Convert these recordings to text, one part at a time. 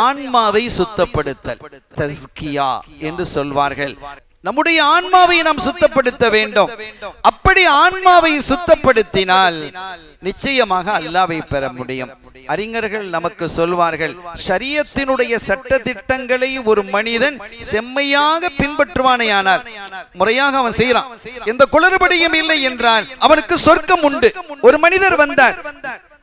ஆன்மாவை சுத்தப்படுத்தல் தஸ்கியா என்று சொல்வார்கள். நம்முடைய ஆன்மாவை நாம் சுத்தப்படுத்த வேண்டும். அப்படி ஆன்மாவை சுத்தப்படுத்தினால் நிச்சயமாக அல்லாஹ்வை பெற முடியும். அறிஞர்கள் நமக்கு சொல்வார்கள், ஷரியத்தினுடைய சட்ட திட்டங்களை ஒரு மனிதன் செம்மையாக பின்பற்றுவானேயானால், முறையாக அவன் செய்யறான், எந்த குளறுபடியும் இல்லை என்றால் அவனுக்கு சொர்க்கம் உண்டு. ஒரு மனிதர் வந்தார்,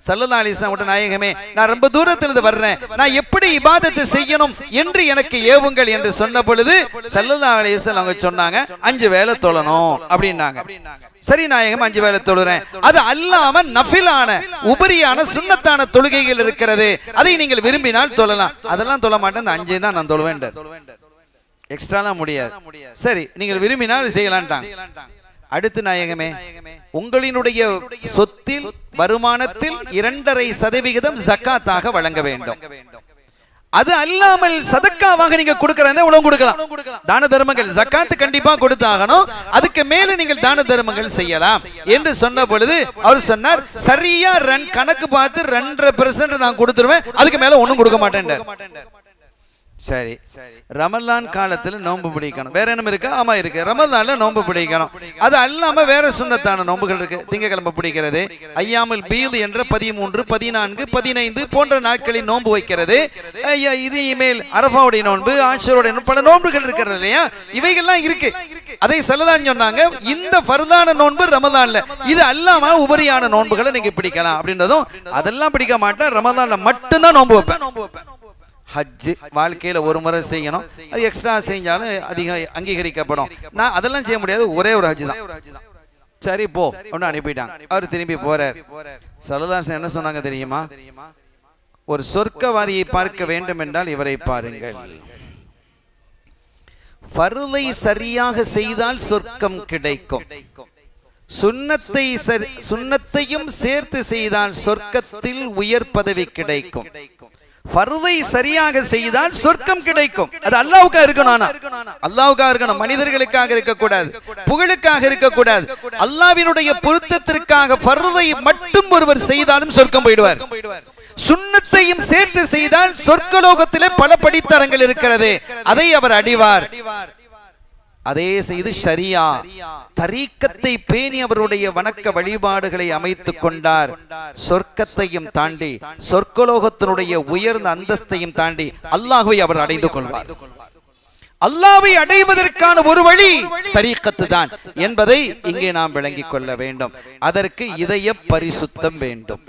ஸல்லல்லாஹு அலைஹி வஸல்லம், நாயகமே, நான் ரொம்ப தூரத்திலிருந்து வர்றேன், நான் எப்படி இபாதத்தை செய்யணும் என்று எனக்கு ஏவுங்கள் என்று சொன்ன பொழுது ஸல்லல்லாஹு அலைஹி வஸல்லம் அவங்க சொன்னாங்க, 5 வேளை தொழணும் அப்படின்னாங்க. சரி நாயகம், 5 வேளை தொழுறேன். அது அல்லாம நஃபிலான உபரியான சுன்னத்தான தொழுகைகள் இருக்கிறது, அதை நீங்கள் விரும்பினால் தொழலாம். அதெல்லாம் தொழ மாட்டேன், இந்த 5 தான் நான் தொழுவேன், எக்ஸ்ட்ராலாம் முடியாது. சரி, நீங்கள் விரும்பினால் செய்யலான்ட்டாங்க. அடுத்து நாயகமே, உங்களினுடைய சொத்தில் வருமானத்தில் 2.5% ஜக்காத்தாக வழங்க வேண்டும். அது அல்லாமல் சதக்காவாக நீங்க கொடுக்கறதா உலகம் கொடுக்கலாம். தான தர்மங்கள் ஜக்காத்து கண்டிப்பா கொடுத்தாகணும், அதுக்கு மேல நீங்கள் தான தர்மங்கள் செய்யலாம் என்று சொன்ன பொழுது அவர் சொன்னார், சரியா கணக்கு பார்த்து 2.5% நான் கொடுத்துருவேன், அதுக்கு மேல ஒன்னும் கொடுக்க மாட்டேன். சரி, ரமலான் காலத்துல நோன்பு பிடிக்கணும், வேற என்ன இருக்கு? ஆமா இருக்கு, ரமலான்ல நோன்பு பிடிக்கணும். அது அல்லாம வேற சுன்னத்தான நோன்புகள் இருக்கு. திங்கக்கிழமை பிடிக்கிறது, ஐயாமுல் பீத் என்ற 13, 14, 15 போன்ற நாட்களில் நோன்பு வைக்கிறது. இது இமேல் அரஃபாவுடைய நோன்பு, ஆஷூராவுடைய நோன்பு, பல நோன்புகள் இருக்கிறது இல்லையா? இவைகள்லாம் இருக்கு. அதை சொல்லதான் சொன்னாங்க, இந்த ஃபர்தான நோன்பு ரமலான்ல, இது அல்லாம உபரியான நோன்புகளை நீங்க பிடிக்கலாம் அப்படின்றதும். அதெல்லாம் பிடிக்க மாட்டேன், ரமலான்ல மட்டும்தான் நோன்பு வைப்பேன். ஹஜ் வாழ்க்கையில் ஒரு முறை செய்யணும், அது எக்ஸ்ட்ரா செஞ்சாலும் அதிகம் அங்கீகரிக்கப்படும். நான் அதெல்லாம் செய்ய முடியாது, ஒரே ஒரு ஹஜ் தான். சரி போ ஒன்று அனுப்பிட்டாங்க. அவர் திரும்பி போறார். ஸல்லல்லாஹு என்ன சொன்னாங்க தெரியுமா? ஒரு சொர்க்கவாதியை பார்க்க வேண்டும் என்றால் இவரை பாருங்கள். ஃபர்லை சரியாக செய்தால் சொர்க்கம் கிடைக்கும், சுன்னத்தையும் சேர்த்து செய்தால் சொர்க்கத்தில் உயர் பதவி கிடைக்கும். ஃபர்தை சரியாக செய்தால் சொர்க்கம் கிடைக்கும். அது அல்லாஹ்வுக்காக இருக்கணும், அல்லாஹ்வுக்காக இருக்கணும், மனிதர்களுக்காக இருக்கக்கூடாது, புகழுக்காக இருக்கக்கூடாது. அல்லாஹ்வினுடைய பொருத்தத்திற்காக ஃபர்தை மட்டும் ஒருவர் செய்தாலும் சொர்க்கம் போயிடுவார். சுன்னத்தையும் சேர்த்து செய்தால் சொர்க்கலோகத்திலே பல படித்தரங்கள் இருக்கிறது, அதை அவர் அடைவார். அதே செய்து ஷரியா தரீக்கத்தை பேணி அவருடைய வணக்க வழிபாடுகளை அமைத்துக் கொண்டார். சொர்க்கத்தையும் தாண்டி, சொர்க்கலோகத்தினுடைய உயர்ந்த அந்தஸ்தையும் தாண்டி அல்லாஹ்வை அவர் அடைந்து கொள்வார். அல்லாஹ்வை அடைவதற்கான ஒரு வழி தரீக்கத்து தான் என்பதை இங்கே நாம் விளங்கிக் கொள்ள வேண்டும். அதற்கு இதய பரிசுத்தம் வேண்டும்.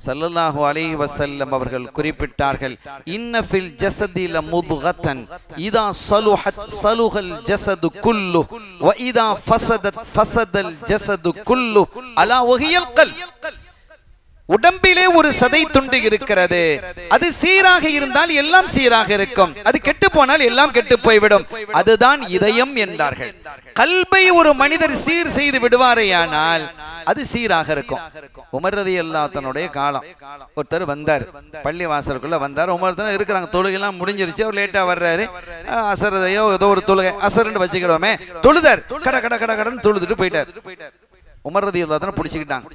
ஸல்லல்லாஹு அலைஹி வஸல்லம் அவர்கள் குறிப்பிட்டார்கள், இன்ன ஃபில் ஜஸதி லமுத்கத்தன் இதா ஸலுஹத் ஸலுஹல் ஜஸது குல்லு வ இதா ஃபஸதத் ஃபஸதல் ஜஸது குல்லு அலா வஹியல் கல்ப். உடம்பிலே ஒரு சதை துண்டு இருக்கிறது, அது சீராக இருந்தால் எல்லாம் சீராக இருக்கும், அது கெட்டு போனால் எல்லாம் கெட்டு போய்விடும், அதுதான் இதயம் என்றார்கள். கல்பை ஒரு மனிதர் சீர் செய்து விடுவாரேயானால் அது சீராக இருக்கும். உமர் ரலியல்லாஹு தன்னுடைய காலம், ஒருத்தர் வந்தார், பள்ளி வாசலுக்குள்ள வந்தார். உமர் தான் இருக்கிறாங்க, தொழுகைலாம் முடிஞ்சிருச்சு, அவர் லேட்டா வர்றாரு. அசரதையோ ஏதோ ஒரு தொழுகை, அசருன்னு வச்சுக்கிடுவோமே, தொழுதார், கட கட கட கடன்னு தொழுதுட்டு போயிட்டார். உமர் ரலியல்லாஹு தான் பிடிச்சிக்கிட்டாங்க.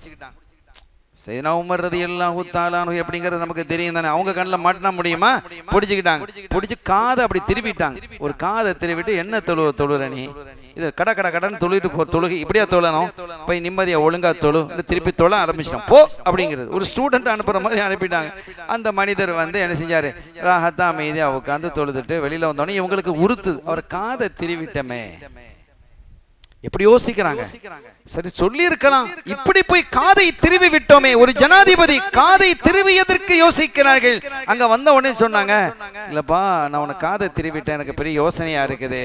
சையதுனா உமர் ரலியல்லாஹு தஆலா அன்ஹு எப்படிங்கிறது நமக்கு தெரியும் தானே, அவங்க கண்ணில் மாட்டினா முடியுமா? பிடிச்சிக்கிட்டாங்க, பிடிச்சி காதை அப்படி திருவிட்டாங்க. ஒரு காதை திருவிட்டு, என்ன தொழுற நீ, இது கட கட கடன்னு தொழுகிட்டு போ, தொழுகை இப்படியா தொழணும், போய் நிம்மதியா ஒழுங்கா தொழு, திருப்பி தொழ ஆரம்பிச்சிட்டோம் போ அப்படிங்கிறது. ஒரு ஸ்டூடெண்ட் அனுப்புற மாதிரி அனுப்பிட்டாங்க. அந்த மனிதர் வந்து என்ன செஞ்சாரு, ராஹத்தா அமைதியா உட்காந்து தொழுதுட்டு வெளியில வந்தோடனே இவங்களுக்கு உறுத்துது, அவர் காதை திருவிட்டமே. எப்படி யோசிக்கிறாங்க? சரி சொல்லி இருக்கலாம், இப்படி போய் காதை திருவி விட்டோமே. ஒரு ஜனாதிபதி காதை திருவியதற்கு யோசிக்கிறார்கள். அங்க வந்த உடனே சொன்னாங்க, இல்லப்பா நான் உனக்கு காதை திருவிட்டேன், எனக்கு பெரிய யோசனையா இருக்குது.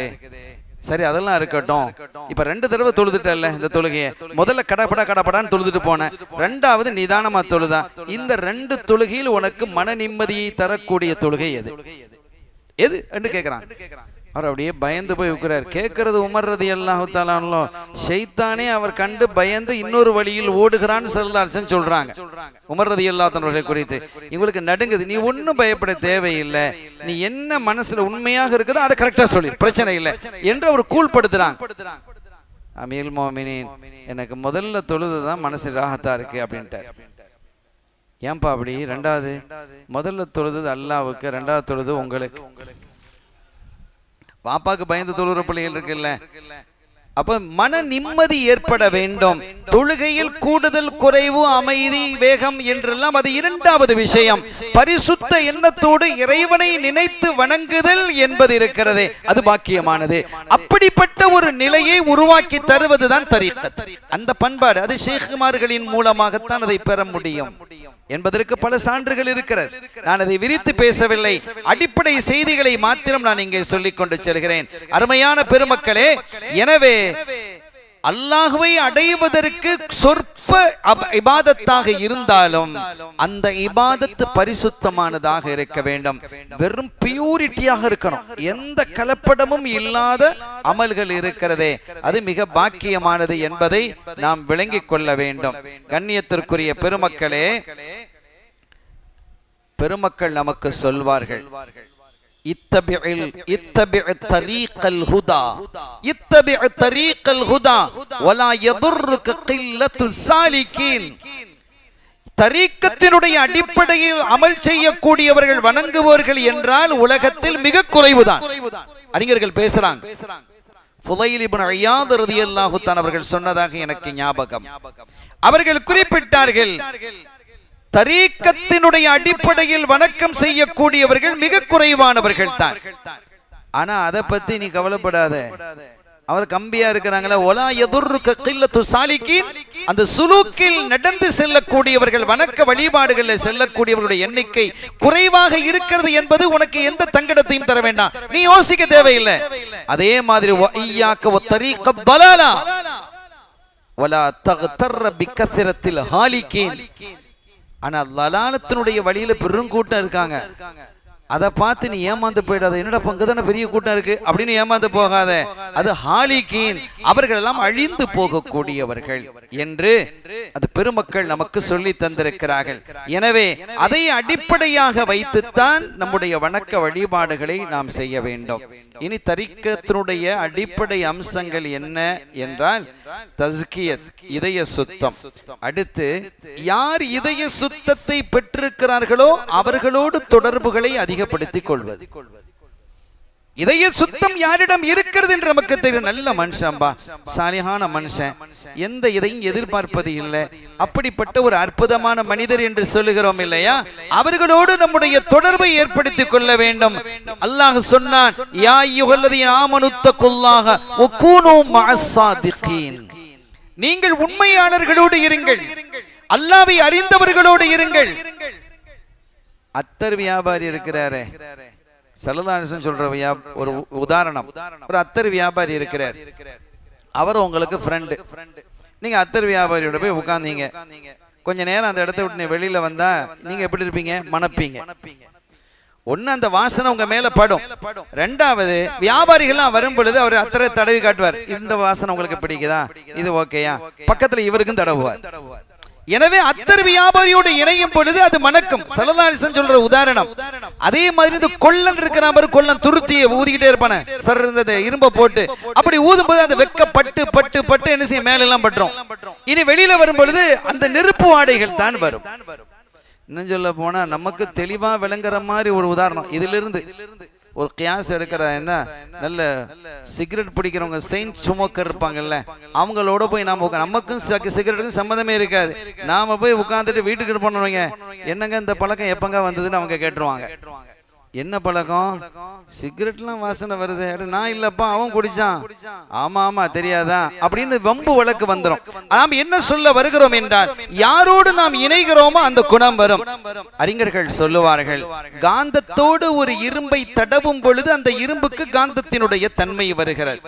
சரி அதெல்லாம் இருக்கட்டும், இப்ப 2 தடவை தொழுதுட்டல்ல இந்த தொழுகையை, முதல்ல கடப்படான்னு தொழுதுட்டு போனேன், 2வது நிதானமா தொழுதா, இந்த 2 தொழுகையில் உனக்கு மன நிம்மதியை தரக்கூடிய தொழுகை எது எது என்று கேட்கிறான். அவர் அப்படியே பயந்து போய் உட்கிறார். கேட்கறது உமர் ரலியல்லாஹு தஆலா அன்ஹு, ஷைத்தானே அவர் கண்டு பயந்து இன்னொரு வழியில் ஓடுகிறான்னு ஸல்லல்லாஹு அலைஹி வஸல்லம் சொல்றாங்க உமர் ரலியல்லாஹு தஆலா குறித்து. இவங்களுக்கு நடுங்குது, நீ ஒன்னும் பயப்பட தேவையில்லை, நீ என்ன மனசுல உண்மையாக இருக்குதோ அதை கரெக்டா சொல்லி, பிரச்சனை இல்லை என்று அவர் கூழ்படுத்துறாங்க. அமீருல் மோமினீன், எனக்கு முதல்ல தொழுதுதான் மனசு ராஹத்தா இருக்கு அப்படின்ட்டு. ஏன்பா அப்படி? ரெண்டாவது, முதல்ல தொழுது அல்லாவுக்கு, ரெண்டாவது தொழுது உங்களுக்கு. பாப்பாக்கு பயந்து தொழுகிற பிள்ளைகள் இருக்குல்ல, அப்ப மன நிம்மதி ஏற்பட வேண்டும். தொழுகையில் கூடுதல் குறைவு அமைதி வேகம் என்றெல்லாம் அது இரண்டாவது விஷயம். பரிசுத்த எண்ணத்தோடு இறைவனை நினைத்து வணங்குதல் என்பது இருக்கிறதே, அது பாக்கியமானது. அப்படிப்பட்ட ஒரு நிலையை உருவாக்கி தருவதுதான் தரீக்கத். அந்த பண்பாடு அது ஷேக்குமார்களின் மூலமாகத்தான் அதை பெற முடியும் என்பதற்கு பல சான்றுகள் இருக்கிறது. நான் அதை விரித்து பேசவில்லை, அடிப்படை செய்திகளை மாத்திரம் நான் இங்கே சொல்லிக் கொண்டு செல்கிறேன். அருமையான பெருமக்களே, எனவே அல்லாஹ்வை அடைவதற்கு சொற்ப இபாதத்தாக இருந்தாலும் அந்த இபாதத்து பரிசுத்தமானதாக இருக்க வேண்டும். வெறும் பியூரிட்டியாக இருக்கணும், எந்த கலப்படமும் இல்லாத அமல்கள் இருக்கிறதே, அது மிக பாக்கியமானது என்பதை நாம் விளங்கிக் கொள்ள வேண்டும். கண்ணியத்திற்குரிய பெருமக்களே, பெருமக்கள் நமக்கு சொல்வார்கள், இத்தபிஉ தரீகல் ஹுதா, இத்தபிஉ தரீகல் ஹுதா வலா யதுர்ருக கில்லத்து சாலிகீன். தரீக்கத்தினுடைய அடிப்படையில் அமல் செய்யக்கூடியவர்கள், வணங்குவோர்கள் என்றால் உலகத்தில் மிக குறைவுதான். அறிஞர்கள் பேசுறாங்க. ஃபுதைல் இப்னு இயாத் ரலியல்லாஹு தஆலா அவர்கள் சொன்னதாக எனக்கு ஞாபகம். அவர்கள் குறிப்பிட்டார்கள், தரீக்கத்தினுடைய அடிப்படையில் வணக்கம் செய்யக்கூடியவர்கள் மிக குறைவானவர்கள் தான். ஆனா அதை பத்தி நீ கவலைப்படாத, அவர் கம்பியா இருக்கிறாங்களா, ஒலா யதுர்ருக கில்லத்து சாலிகீன். அந்த சுலூக்கில் நடந்து செல்லக்கூடியவர்கள், வணக்க வழிபாடுகளில் செல்லக்கூடியவர்களுடைய எண்ணிக்கை குறைவாக இருக்கிறது என்பது உனக்கு எந்த தங்கடத்தையும் தர வேண்டாம், நீ யோசிக்க தேவையில்லை. அதே மாதிரி வஇய்யாக வத்தரீக தலாலா வலா தக்தர் பிகத்ரத்தில் ஹாலிகீன். ஆனா லலாலத்தினுடைய வழியில பெருங்கூட்டம் இருக்காங்க, அதை பார்த்து நீ ஏமாந்து போயிடாத. என்னடா பங்குதானே பெரிய கூட்டம் இருக்கு அப்படின்னு ஏமாந்து போகாத. அது ஹாலிகீன், அவர்கள் எல்லாம் அழிந்து போகக்கூடியவர்கள் என்று அது பெருமக்கள் நமக்கு சொல்லி தந்திருக்கிறார்கள். எனவே அதை அடிப்படையாக வைத்துத்தான் நம்முடைய வணக்க வழிபாடுகளை நாம் செய்ய வேண்டும். இனி தரீக்கத்தினுடைய அடிப்படை அம்சங்கள் என்ன என்றால் தஸ்கியத், இதய சுத்தம். அடுத்து யார் இதய சுத்தத்தை பெற்றிருக்கிறார்களோ அவர்களோடு தொடர்புகளை அதிகப்படுத்திக் கொள்வது. இதய சுத்தம் யாரிடம் இருக்கிறது என்று நமக்கு தெரியும். நல்ல மனுஷன்பா, சாலிஹான மனுஷன், எந்த இதையும் எதிர்பார்ப்பது இல்லை, அப்படிப்பட்ட ஒரு அற்புதமான மனிதர் என்று சொல்லுகிறோம் இல்லையா, அவர்களோடு நம்முடைய தொடர்பை ஏற்படுத்திக் கொள்ள வேண்டும். அல்லாஹ் சொன்னான், யா அய்யுஹல்லதீன ஆமனுத்தகுல்லாஹ வகூனூ மஅஸ்ஸாதிகீன். நீங்கள் உண்மையாளர்களோடு இருங்கள், அல்லாஹ்வை அறிந்தவர்களோடு இருங்கள். அத்தர் வியாபாரி இருக்கிறாரே, சல்லல்லாஹு சொல்ற ஒரு உதாரணம், ஒரு அத்தர் வியாபாரி இருக்கிறார், அவர் உங்களுக்கு ஃப்ரெண்டு. நீங்க அத்தர் வியாபாரியோட போய் உட்கார்ந்தீங்க, கொஞ்ச நேரம் அந்த இடத்த விட்டு வெளியில வந்தா நீங்க எப்படி இருப்பீங்க? மணப்பீங்க. ஒண்ணு அந்த வாசனை உங்க மேல படும், ரெண்டாவது வியாபாரிகள்லாம் வரும் பொழுது அவர் அத்தரை தடவி காட்டுவார், இந்த வாசனை உங்களுக்கு பிடிக்குதா, இது ஓகேயா, பக்கத்துல இவருக்கும் தடவுவார். எனவே அத்தர் வியாபாரியோடு இணையும் பொழுது அது மணக்கும். ஸல்லல்லாஹு அலைஹி வஸல்லம் சொல்ற உதாரணம். அதே மாதிரி இந்த கொல்லன் இருக்கிற மாதிரி கொல்லன் துருத்தியை ஊதிக்கிட்டே இருப்பானே, சர் இருந்தது இரும்ப போட்டு அப்படி ஊதும் போது அந்த வெக்க பட்டு பட்டு பட்டு என்ன செய்ய மேல எல்லாம் பட்டுரும். இனி வெளியில வரும் பொழுது அந்த நெருப்பு வாடைகள் தான் வரும். இன்னும் சொல்ல போனா நமக்கு தெளிவா விளங்குற மாதிரி ஒரு உதாரணம் இதிலிருந்து ஒரு கியாஸ் எடுக்கிற, நல்ல சிகரெட் பிடிக்கிறவங்க, செயின்ட் சுமோக்கர் இருப்பாங்கல்ல, அவங்களோட போய் நாம நமக்கும் சிகரெட்டுக்கும் சம்மந்தமே இருக்காது. நாம போய் உட்காந்துட்டு வீட்டுக்கு போனவங்க, என்னங்க இந்த பழக்கம் எப்பங்க வந்ததுன்னு அவங்க கேட்டுருவாங்க. என்ன பழக்கம்? சிகரெட்லாம் வாசனை வருது. நான் இல்லப்பா, அவன் குடிச்சான். ஆமா ஆமா தெரியாதா அப்படின்னு வம்பு வழக்கு வந்துடும். நாம் என்ன சொல்ல வருகிறோம் என்றால், யாரோடு நாம் இணைகிறோமோ அந்த குணம் வரும். அறிஞர்கள் சொல்லுவார்கள், காந்தத்தோடு ஒரு இரும்பை தடவும் பொழுது அந்த இரும்புக்கு காந்தத்தினுடைய தன்மை வருகிறது,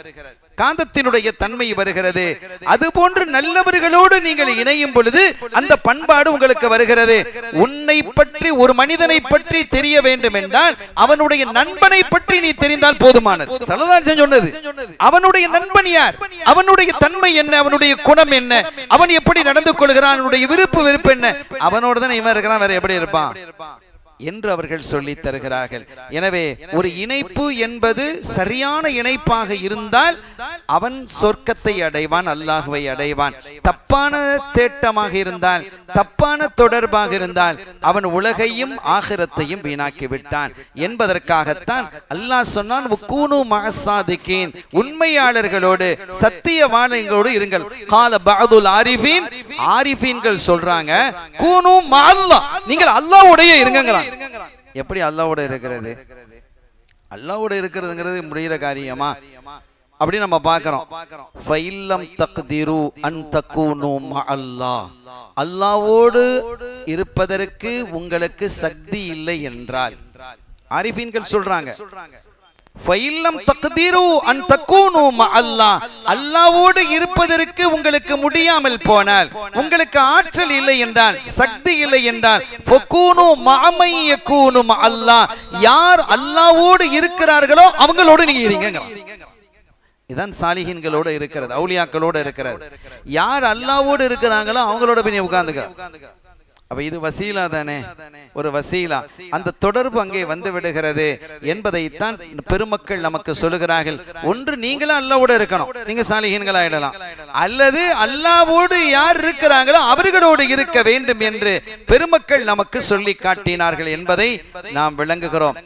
காந்தத்தினுடைய தன்மை வருகிறது. அதுபோன்று நல்லவர்களோடு நீங்கள் இணையும் பொழுது அந்த பண்பாடு உங்களுக்கு வருகிறது. உன்னை பற்றி, ஒரு மனிதனை பற்றி தெரிய வேண்டும் என்றால் அவனுடைய நண்பனை பற்றி நீ தெரிந்தால் போதுமானது. ஸல்லல்லாஹு அலைஹி வஸல்லம் சொன்னது, அவனுடைய நண்பன் யார், அவனுடைய தன்மை என்ன, அவனுடைய குணம் என்ன, அவன் எப்படி நடந்து கொள்கிறான், அவனுடைய விருப்பு வெறுப்பு என்ன, அவனோட தான் இவன் இருக்கிறான், வேற எப்படி இருப்பான் என்று அவர்கள் சொல்லி தருகிறார்கள். எனவே ஒரு இணைப்பு என்பது சரியான இணைப்பாக இருந்தால் அவன் சொர்க்கத்தை அடைவான், அல்லாஹ்வை அடைவான். தப்பான தேட்டமாக இருந்தால், தப்பான தொடர்பாக இருந்தால் அவன் உலகையும் ஆகிரத்தையும் வீணாக்கி விட்டான் என்பதற்காகத்தான் அல்லாஹ் சொன்னான், வக்கூனு மஅஸ்ஸாதிகீன், உண்மையாளர்களோடு சத்தியவான்களோடு இருங்கள். கால பஅதுல் ஆரிஃபீன், ஆரிஃபீன்கள் சொல்றாங்க, கூனு மஅல்லாஹ், நீங்கள் அல்லாஹ்வோடே இருங்கங்கறான். எப்படி அல்லாஹ்வோட இருக்கிறது? அல்லாஹ்வோட இருக்கிறதுங்கிறது முடிகிற காரியமா? அப்படி நம்ம பார்க்கிறோம். ஃபைல்லம் தக்திரு அன் தகூனு மஅல்லாஹ், அல்லாஹ்வோடு இருப்பதற்கு உங்களுக்கு சக்தி இல்லை என்றால், ஆரிஃபீன்கள் சொல்றாங்க, ஃபைல்லம் தக்திரு அன் தகூனு மஅல்லாஹ், அல்லாஹ்வோடு இருப்பதற்கு உங்களுக்கு முடியாமல் போனால், உங்களுக்கு ஆற்றல் இல்லை என்றால், சக்தி இல்லை என்றால், ஃபகூனு மஅமை யகூனு மஅல்லாஹ், யார் அல்லாஹ்வோடு இருக்கிறார்களோ அவங்களோடு நீங்க இருங்க. இதான் சாலிஹீன்களோட இருக்கிறது, அவுலியாக்களோட இருக்கிறது. யார் அல்லாஹ்வோடு இருக்கிறாங்களோ அவங்களோட போய் உட்கார்ந்துக்க. அப்ப இது வசீலா தானே, ஒரு வசீலா. அந்த தொடர்பு அங்கே வந்து விடுகிறது என்பதைத்தான் பெருமக்கள் நமக்கு சொல்லுகிறார்கள். ஒன்று நீங்களும் அல்லாஹ்வோட இருக்கணும், நீங்க சாலிஹீன்கள் ஆயிடலாம், அல்லது அல்லாஹ்வோடு யார் இருக்கிறாங்களோ அவர்களோடு இருக்க வேண்டும் என்று பெருமக்கள் நமக்கு சொல்லி காட்டினார்கள் என்பதை நாம் விளங்குகிறோம்.